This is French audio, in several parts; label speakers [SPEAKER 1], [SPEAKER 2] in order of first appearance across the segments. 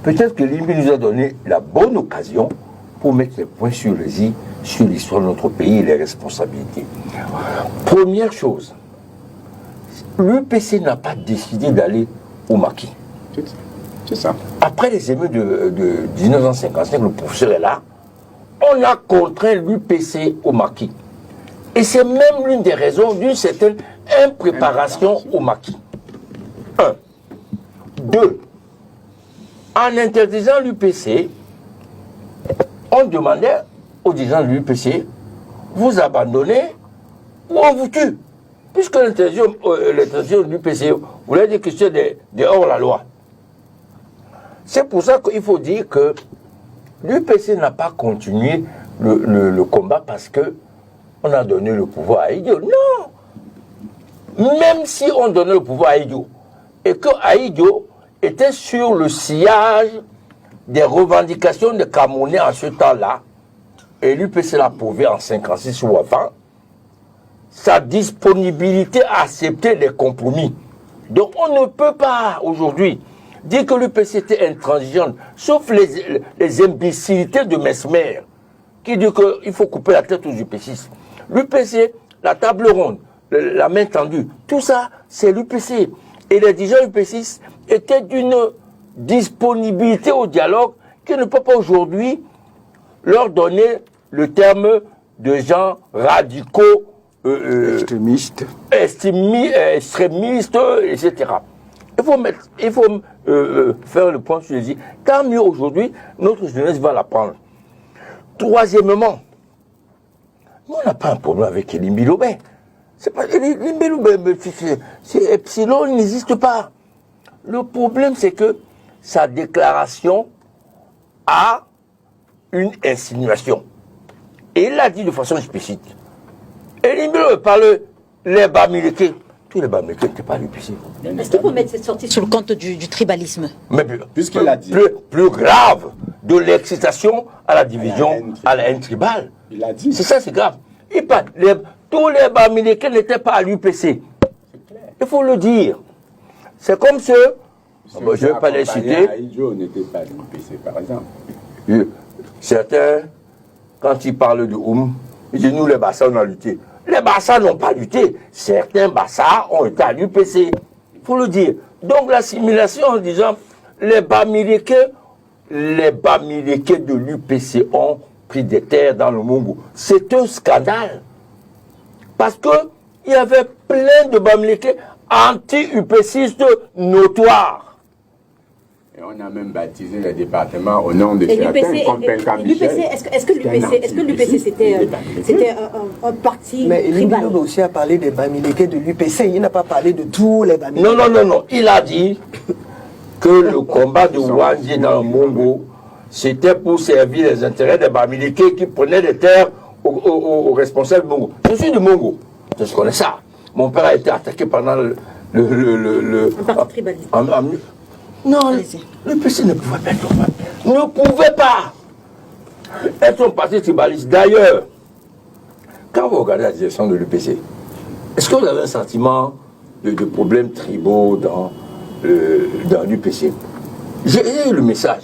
[SPEAKER 1] Peut-être que Limbi nous a donné la bonne occasion pour mettre les points sur les i sur l'histoire de notre pays et les responsabilités. Première chose, l'UPC n'a pas décidé d'aller au maquis.
[SPEAKER 2] C'est ça.
[SPEAKER 1] Après les émeutes de 1955, le professeur est là, on a contraint l'UPC au maquis. Et c'est même l'une des raisons d'une certaine impréparation au maquis. 1. 2. En interdisant l'UPC, on demandait aux dirigeants de l'UPC, vous abandonnez ou on vous tue. Puisque l'interdiction de l'UPC voulait dire que c'est hors la loi. C'est pour ça qu'il faut dire que l'UPC n'a pas continué le combat parce qu'on a donné le pouvoir à Idio. Non! Même si on donnait le pouvoir à Idio, et que Idio était sur le sillage des revendications de Camerounais en ce temps-là, et l'UPC l'a prouvé en 56 ou avant, sa disponibilité à accepter les compromis. Donc on ne peut pas aujourd'hui dire que l'UPC était intransigeante, sauf les imbécilités de Mesmer, qui dit qu'il faut couper la tête aux UPCistes. L'UPC, la table ronde, la main tendue, tout ça, c'est l'UPC. Et les dirigeants UPCistes étaient d'une disponibilité au dialogue qui ne peut pas aujourd'hui leur donner le terme de gens radicaux,
[SPEAKER 2] extrémistes,
[SPEAKER 1] etc. Il faut faire le point sur les i. Tant mieux aujourd'hui, notre jeunesse va l'apprendre. Troisièmement, on n'a pas un problème avec Elimbi Lobin. C'est pas Elimbi Lobin, Epsilon n'existe pas. Le problème, c'est que sa déclaration a une insinuation. Et il l'a dit de façon explicite. Elimbi Lobin parle les Bamileke. Tous les Bamileke n'étaient pas à l'UPC.
[SPEAKER 3] Est-ce qu'il faut mettre cette sortie sur le compte du tribalisme?
[SPEAKER 1] Mais puisqu'il a dit plus grave de l'excitation à la division, à la haine tribale.
[SPEAKER 2] Il a dit.
[SPEAKER 1] C'est ça, c'est grave. Tous les Bamileke n'étaient pas à l'UPC. Il faut le dire. C'est comme ceux, je ne vais pas les citer.
[SPEAKER 2] Aïdjo n'était pas à l'UPC, par exemple.
[SPEAKER 1] Certains, quand ils parlent de ils disent nous les Bassa on a lutté. Les Bassa n'ont pas lutté. Certains Bassa ont été à l'UPC. Il faut le dire. Donc l'assimilation en disant les Bamileke de l'UPC ont pris des terres dans le Mongo. C'est un scandale. Parce qu'il y avait plein de Bamileke anti-UPCistes notoires.
[SPEAKER 2] Et on a même baptisé le département au nom de certains, comme
[SPEAKER 3] l'UPC, est-ce que l'UPC c'était un parti tribal?
[SPEAKER 4] Mais il aussi a parlé des Bamileke de l'UPC, il n'a pas parlé de tous les Bamileke.
[SPEAKER 1] Non. Il a dit que le combat de Wandje dans le Mongo, c'était pour servir les intérêts des Bamileke qui prenaient des terres aux responsables du Mongo. Je suis du Mongo, je connais ça. Mon père a été attaqué pendant
[SPEAKER 3] un parti tribaliste.
[SPEAKER 1] Non, le PC ne pouvait pas être ne pouvait pas être un parti tribaliste. D'ailleurs, quand vous regardez la direction de l'UPC, est-ce que vous avez un sentiment de problèmes tribaux dans l'UPC? J'ai eu le message.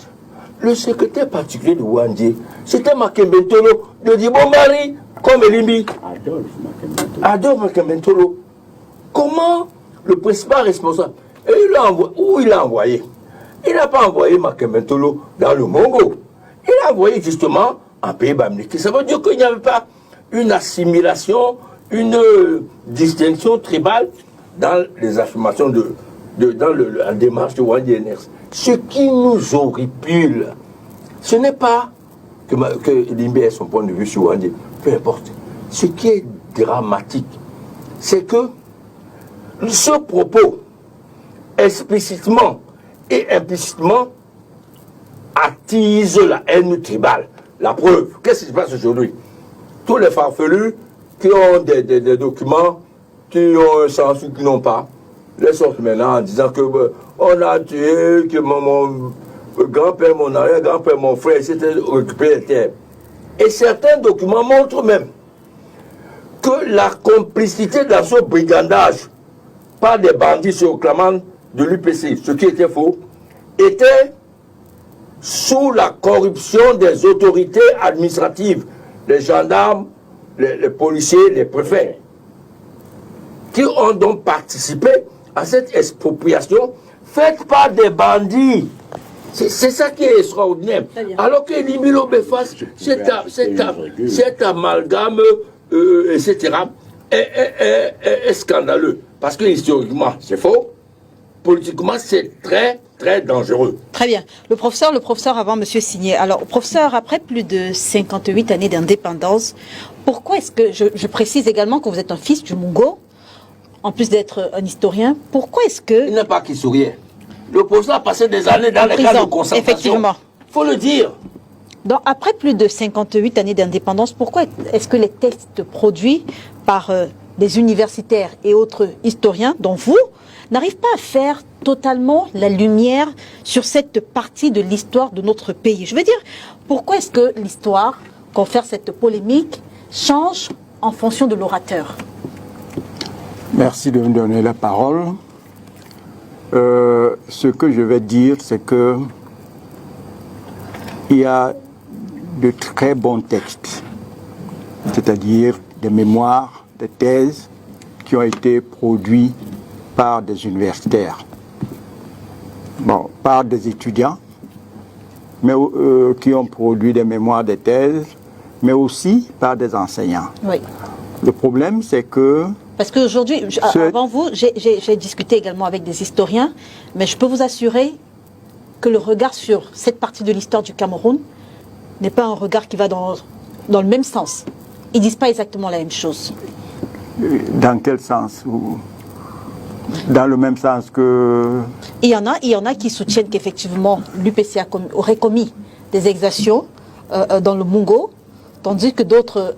[SPEAKER 1] Le secrétaire particulier de Wandje, c'était Makembentolo de Dibomari comme Elimbi. Adolphe Makembentolo. Comment le principal responsable, et où il a envoyé? Il n'a pas envoyé Makembentolo dans le Mongo. Il a envoyé justement en pays Bamileke. Ça veut dire qu'il n'y avait pas une assimilation, une distinction tribale dans les affirmations dans la démarche de Wandje. Ce qui nous horripile, ce n'est pas que Elimbi ait son point de vue sur Wandje, peu importe. Ce qui est dramatique, c'est que ce propos, explicitement et implicitement, attise la haine tribale. La preuve, qu'est-ce qui se passe aujourd'hui? Tous les farfelus qui ont des documents, qui ont un sens ou qui n'ont pas, les sortent maintenant en disant que on a tué, que mon grand-père, mon arrière-grand-père, mon frère, s'étaient occupés des terres. Et certains documents montrent même que la complicité dans ce brigandage par des bandits se réclamant de l'UPC, ce qui était faux, était sous la corruption des autorités administratives, les gendarmes, les policiers, les préfets, qui ont donc participé à cette expropriation faite par des bandits. C'est ça qui est extraordinaire. Alors que Limilo Befas, cet amalgame, etc., est scandaleux. Parce que historiquement, c'est faux. Politiquement, c'est très, très dangereux.
[SPEAKER 3] Très bien. Le professeur avant Monsieur Signé. Alors, professeur, après plus de 58 années d'indépendance, pourquoi est-ce que, je précise également que vous êtes un fils du Mungo, en plus d'être un historien, pourquoi est-ce que...
[SPEAKER 1] Il n'est pas qui souriait. Le professeur a passé des années dans les camps de concentration.
[SPEAKER 3] Effectivement.
[SPEAKER 1] Il faut le dire.
[SPEAKER 3] Donc, après plus de 58 années d'indépendance, pourquoi est-ce que les textes produits par des universitaires et autres historiens, dont vous, n'arrivent pas à faire totalement la lumière sur cette partie de l'histoire de notre pays? Je veux dire, pourquoi est-ce que l'histoire, confère cette polémique, change en fonction de l'orateur?
[SPEAKER 5] Merci de me donner la parole. Ce que je vais dire, c'est que il y a de très bons textes, c'est-à-dire des mémoires, des thèses qui ont été produits par des universitaires, par des étudiants, mais qui ont produit des mémoires, des thèses, mais aussi par des enseignants.
[SPEAKER 3] Oui.
[SPEAKER 5] Le problème, c'est que...
[SPEAKER 3] Parce qu'aujourd'hui, avant vous, j'ai discuté également avec des historiens, mais je peux vous assurer que le regard sur cette partie de l'histoire du Cameroun n'est pas un regard qui va dans le même sens. Ils ne disent pas exactement la même chose.
[SPEAKER 5] Dans quel sens? Dans le même sens que...
[SPEAKER 3] Il y en a qui soutiennent qu'effectivement l'UPC aurait commis des exactions dans le Mungo, tandis que d'autres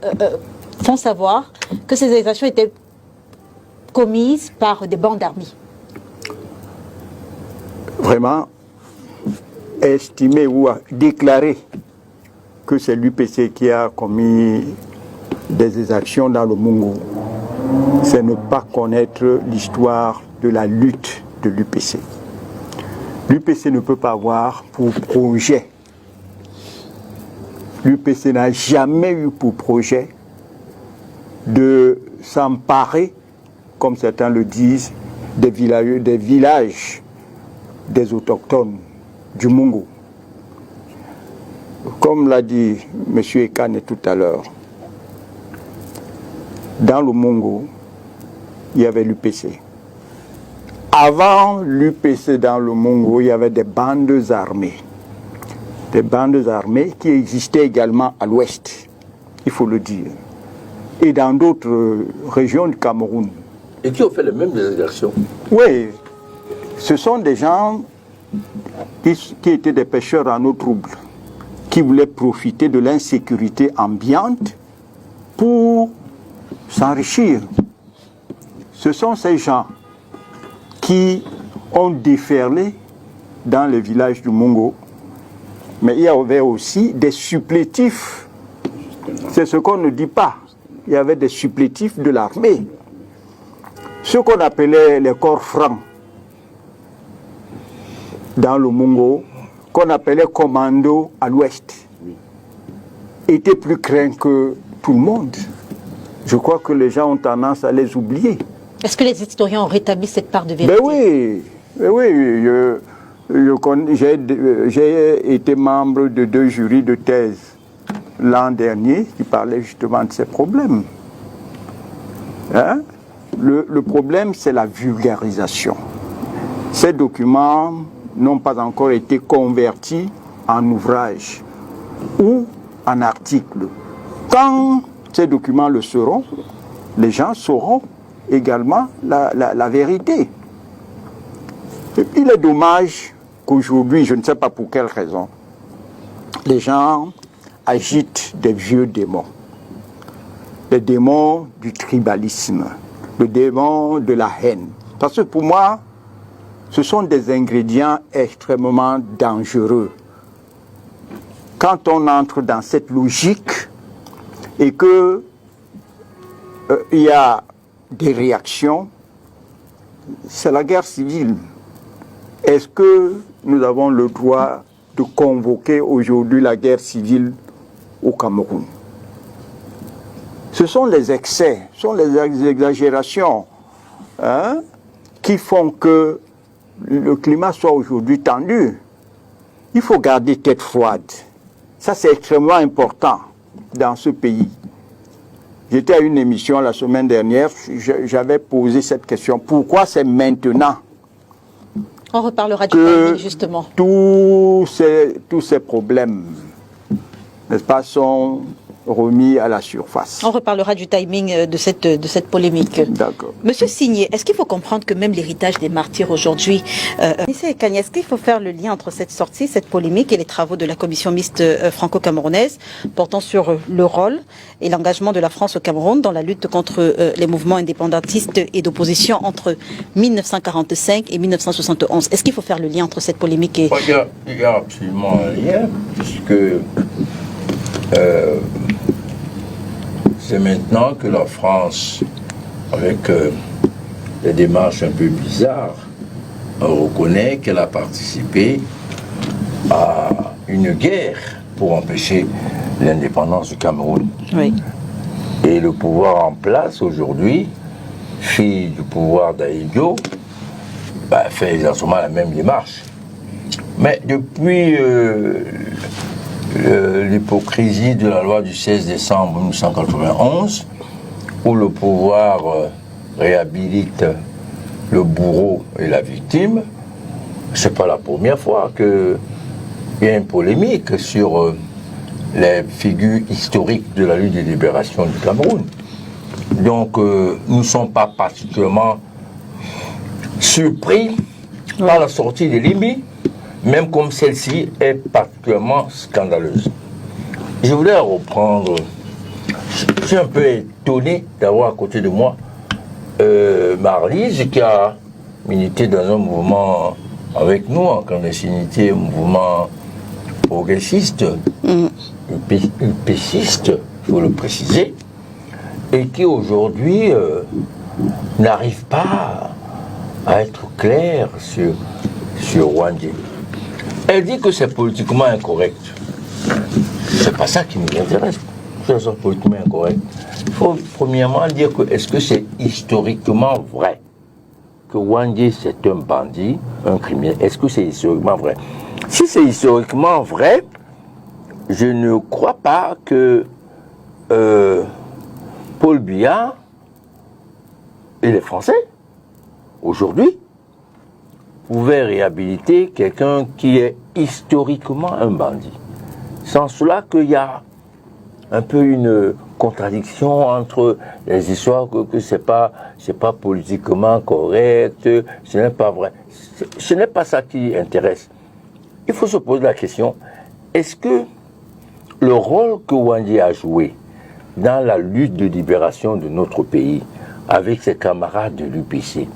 [SPEAKER 3] font savoir que ces exactions étaient commises par des bandes armées.
[SPEAKER 5] Vraiment, estimer ou déclarer que c'est l'UPC qui a commis des exactions dans le Mungo, c'est ne pas connaître l'histoire de la lutte de l'UPC. L'UPC ne peut pas avoir pour projet. L'UPC n'a jamais eu pour projet de s'emparer, comme certains le disent, des villages des autochtones du Mungo. Comme l'a dit M. Ekane tout à l'heure, dans le Mungo, il y avait l'UPC. Avant l'UPC dans le Mungo, il y avait des bandes armées. Des bandes armées qui existaient également à l'ouest, il faut le dire. Et dans d'autres régions du Cameroun.
[SPEAKER 1] Et qui ont fait les mêmes exactions.
[SPEAKER 5] Oui, ce sont des gens qui étaient des pêcheurs en eau trouble, qui voulaient profiter de l'insécurité ambiante pour s'enrichir. Ce sont ces gens qui ont déferlé dans les villages du Mungo, mais il y avait aussi des supplétifs. C'est ce qu'on ne dit pas. Il y avait des supplétifs de l'armée. Ce qu'on appelait les corps francs dans le Mungo, qu'on appelait commando à l'ouest, étaient plus craints que tout le monde. Je crois que les gens ont tendance à les oublier.
[SPEAKER 3] Est-ce que les historiens ont rétabli cette part de vérité?
[SPEAKER 5] Ben oui, j'ai été membre de 2 jurys de thèse l'an dernier qui parlaient justement de ces problèmes. Hein? Le problème, c'est la vulgarisation. Ces documents n'ont pas encore été convertis en ouvrages ou en articles. Quand ces documents le seront, les gens sauront également la vérité. Il est dommage qu'aujourd'hui, je ne sais pas pour quelle raison, les gens agitent des vieux démons. Les démons du tribalisme, le démon de la haine. Parce que pour moi, ce sont des ingrédients extrêmement dangereux. Quand on entre dans cette logique et que il y a des réactions, c'est la guerre civile. Est-ce que nous avons le droit de convoquer aujourd'hui la guerre civile au Cameroun. Ce sont les excès, ce sont les exagérations qui font que le climat soit aujourd'hui tendu. Il faut garder tête froide. Ça, c'est extrêmement important dans ce pays. J'étais à une émission la semaine dernière, j'avais posé cette question. Pourquoi c'est maintenant
[SPEAKER 3] On reparlera du timing, justement.
[SPEAKER 5] Tous ces problèmes, n'est-ce pas, sont remis à la surface.
[SPEAKER 3] On reparlera du timing de cette polémique.
[SPEAKER 5] D'accord.
[SPEAKER 3] Monsieur Signé, est-ce qu'il faut comprendre que même l'héritage des martyrs aujourd'hui... Monsieur Kanye, est-ce qu'il faut faire le lien entre cette sortie, cette polémique et les travaux de la commission mixte franco-camerounaise portant sur le rôle et l'engagement de la France au Cameroun dans la lutte contre les mouvements indépendantistes et d'opposition entre 1945 et 1971? Est-ce qu'il faut faire le lien entre cette polémique et...
[SPEAKER 1] Il y a absolument un lien, puisque... c'est maintenant que la France, avec des démarches un peu bizarres, reconnaît qu'elle a participé à une guerre pour empêcher l'indépendance du Cameroun.
[SPEAKER 3] Oui.
[SPEAKER 1] Et le pouvoir en place aujourd'hui, fille du pouvoir d'Aïdjo, fait exactement la même démarche. Mais depuis l'hypocrisie de la loi du 16 décembre 1991, où le pouvoir réhabilite le bourreau et la victime, c'est pas la première fois qu'il y a une polémique sur les figures historiques de la lutte de libération du Cameroun. Donc nous ne sommes pas particulièrement surpris par la sortie de Limi, même comme celle-ci est particulièrement scandaleuse. Je voulais reprendre, je suis un peu étonné d'avoir à côté de moi Marlise, qui a milité dans un mouvement avec nous, en clandestinité, un mouvement progressiste, UPCiste, il faut le préciser, et qui aujourd'hui n'arrive pas à être clair sur Wandji. Elle dit que c'est politiquement incorrect. C'est pas ça qui nous intéresse. C'est politiquement incorrect. Il faut premièrement dire que est-ce que c'est historiquement vrai que Wandji c'est un bandit, un criminel? Est-ce que c'est historiquement vrai? Si c'est historiquement vrai, je ne crois pas que Paul Biya et les Français aujourd'hui pouvait réhabiliter quelqu'un qui est historiquement un bandit. Sans cela qu'il y a un peu une contradiction entre les histoires que c'est pas politiquement correct, ce n'est pas vrai. Ce n'est pas ça qui intéresse. Il faut se poser la question, est-ce que le rôle que Wandji a joué dans la lutte de libération de notre pays avec ses camarades de l'UPC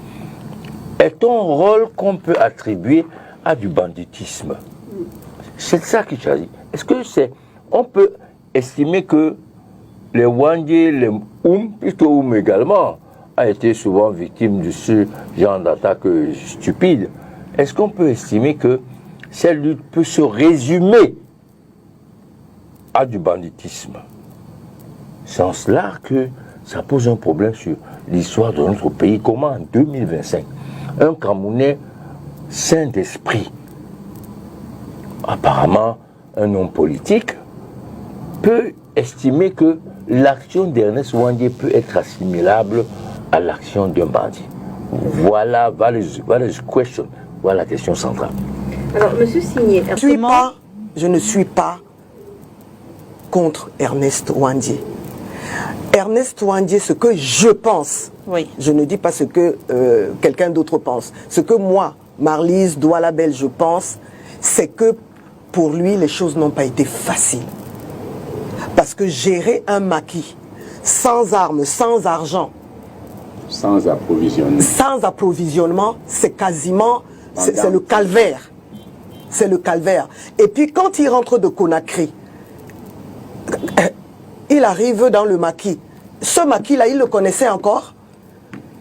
[SPEAKER 1] est un rôle qu'on peut attribuer à du banditisme? C'est ça qui s'agit. Est-ce que on peut estimer que les Wandji, les plutôt également, a été souvent victime de ce genre d'attaque stupide? Est-ce qu'on peut estimer que cette lutte peut se résumer à du banditisme? C'est en cela que ça pose un problème sur l'histoire de notre pays. Comment en 2025, un Camerounais sain d'esprit, apparemment un homme politique, peut estimer que l'action d'Ernest Wandji peut être assimilable à l'action d'un bandit? Voilà the question. Voilà la question centrale.
[SPEAKER 3] Alors, monsieur Signé,
[SPEAKER 4] je ne suis pas contre Ernest Wandji. Ernest Wandji, ce que je pense,
[SPEAKER 3] oui.
[SPEAKER 4] Je ne dis pas ce que quelqu'un d'autre pense, ce que moi, Marlise Douala-Bel, je pense, c'est que pour lui, les choses n'ont pas été faciles. Parce que gérer un maquis, sans armes, sans argent,
[SPEAKER 2] sans
[SPEAKER 4] approvisionnement, c'est quasiment, c'est le calvaire. C'est le calvaire. Et puis quand il rentre de Conakry, il arrive dans le maquis. Ce maquis-là, il le connaissait encore.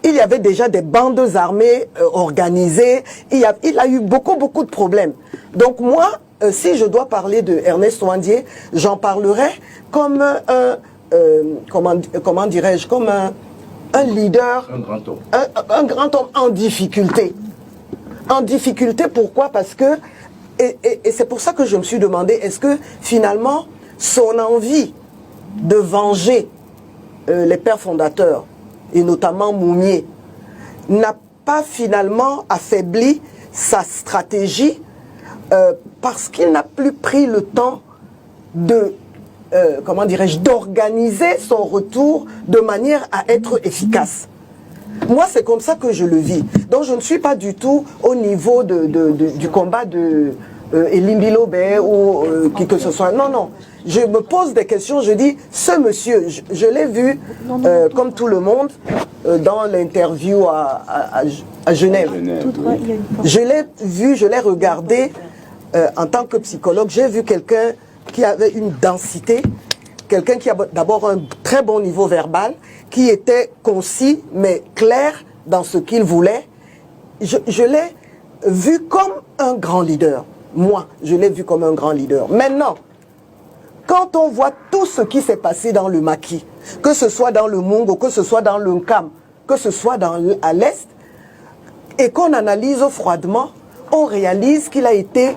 [SPEAKER 4] Il y avait déjà des bandes armées organisées. Il a eu beaucoup de problèmes. Donc moi, si je dois parler de Ernest Ouandié, j'en parlerai comme comment dirais-je, comme un leader,
[SPEAKER 1] Un grand homme.
[SPEAKER 4] un grand homme en difficulté. En difficulté, pourquoi? Parce que, et c'est pour ça que je me suis demandé, est-ce que finalement, son envie de venger les pères fondateurs, et notamment Moumié, n'a pas finalement affaibli sa stratégie parce qu'il n'a plus pris le temps de, comment dirais-je, d'organiser son retour de manière à être efficace. Moi, c'est comme ça que je le vis. Donc, je ne suis pas du tout au niveau du combat de Elimbilo Bé ou qui que ce soit. Non, non. Je me pose des questions, je dis, ce monsieur, je l'ai vu, comme tout le monde, dans l'interview à Genève. Je l'ai vu, je l'ai regardé en tant que psychologue. J'ai vu quelqu'un qui avait une densité, quelqu'un qui a d'abord un très bon niveau verbal, qui était concis mais clair dans ce qu'il voulait. Je l'ai vu comme un grand leader. Moi, je l'ai vu comme un grand leader. Maintenant, quand on voit tout ce qui s'est passé dans le Maquis, que ce soit dans le Mungo, que ce soit dans le Nkam, que ce soit à l'Est, et qu'on analyse froidement, on réalise qu'il a été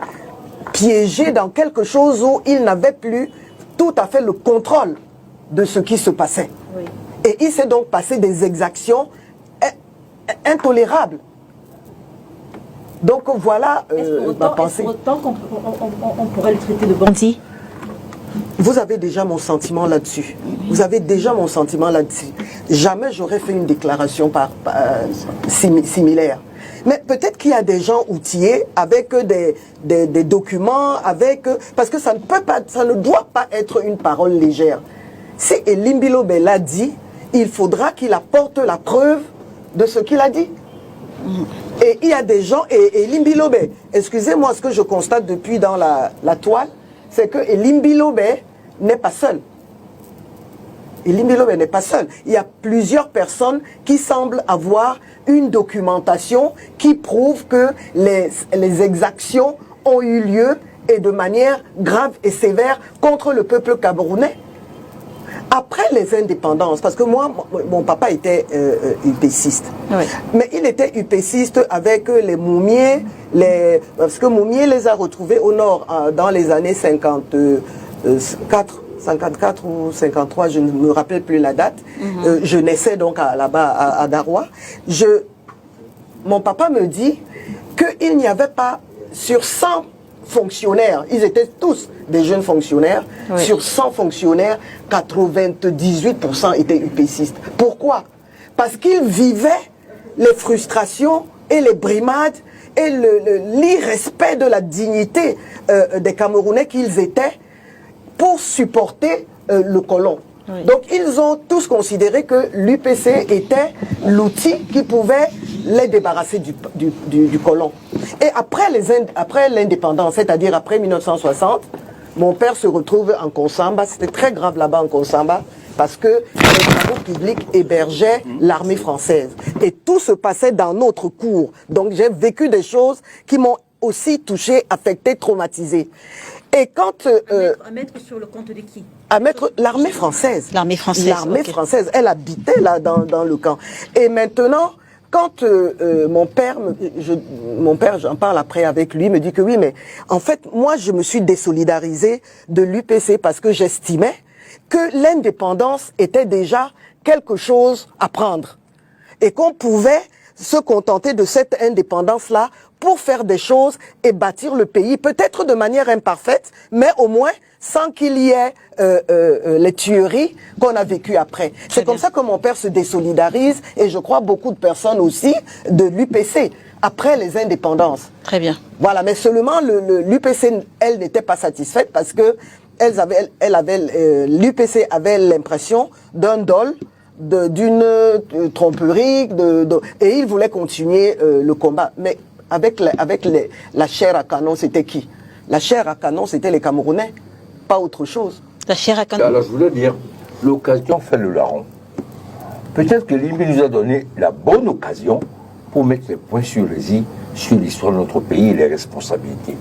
[SPEAKER 4] piégé dans quelque chose où il n'avait plus tout à fait le contrôle de ce qui se passait. Oui. Et il s'est donc passé des exactions intolérables. Donc voilà ma pensée.
[SPEAKER 3] Est-ce autant qu'on pourrait le traiter de bandit?
[SPEAKER 4] Vous avez déjà mon sentiment là-dessus. Vous avez déjà mon sentiment là-dessus. Jamais j'aurais fait une déclaration similaire. Mais peut-être qu'il y a des gens outillés avec des documents, parce que ça ne doit pas être une parole légère. Si Elimbilo Bé l'a dit, il faudra qu'il apporte la preuve de ce qu'il a dit. Et il y a des gens, et Elimbilo Bé, excusez-moi, ce que je constate depuis dans la toile, c'est que Elimbilo Bé n'est pas seul. Elimbilo Bé n'est pas seul. Il y a plusieurs personnes qui semblent avoir une documentation qui prouve que les exactions ont eu lieu et de manière grave et sévère contre le peuple camerounais. Après les indépendances, parce que moi, mon papa était UPCiste, oui. Mais il était UPCiste avec les Moumiés, parce que Moumié les a retrouvés au nord dans les années 54 ou 53, je ne me rappelle plus la date. Je naissais donc là-bas à Daroua. Mon papa me dit qu'il n'y avait pas sur 100 fonctionnaires, ils étaient tous des jeunes fonctionnaires, oui. Sur 100 fonctionnaires, 98% étaient UPCistes. Pourquoi? Parce qu'ils vivaient les frustrations et les brimades et l'irrespect de la dignité des Camerounais qu'ils étaient pour supporter le colon. Oui. Donc ils ont tous considéré que l'UPC était l'outil qui pouvait les débarrasser du colon. Et après l'indépendance, c'est-à-dire après 1960, mon père se retrouve en Konsamba. C'était très grave là-bas en Konsamba parce que les travaux publics hébergeaient l'armée française. Et tout se passait dans notre cour. Donc j'ai vécu des choses qui m'ont aussi touché, affecté, traumatisé. Et quand...
[SPEAKER 3] à mettre sur le compte de qui?
[SPEAKER 4] À mettre l'armée française.
[SPEAKER 3] L'armée française.
[SPEAKER 4] L'armée française, elle habitait là dans le camp. Et maintenant, quand mon père, j'en parle après avec lui, me dit que oui, mais en fait, moi, je me suis désolidarisé de l'UPC parce que j'estimais que l'indépendance était déjà quelque chose à prendre. Et qu'on pouvait se contenter de cette indépendance-là pour faire des choses et bâtir le pays, peut-être de manière imparfaite, mais au moins sans qu'il y ait les tueries qu'on a vécues après. C'est comme ça que mon père se désolidarise, et je crois beaucoup de personnes aussi, de l'UPC, après les indépendances.
[SPEAKER 3] Très bien.
[SPEAKER 4] Voilà, mais seulement l'UPC, elle n'était pas satisfaite parce que l'UPC avait l'impression d'un dol, d'une tromperie, et il voulait continuer le combat. Mais avec la chair à canon, c'était qui? La chair à canon, c'était les Camerounais, pas autre chose.
[SPEAKER 3] La chair à canon.
[SPEAKER 1] Alors je voulais dire, l'occasion fait le larron. Peut-être que Limbi nous a donné la bonne occasion pour mettre les points sur les i sur l'histoire de notre pays et les responsabilités.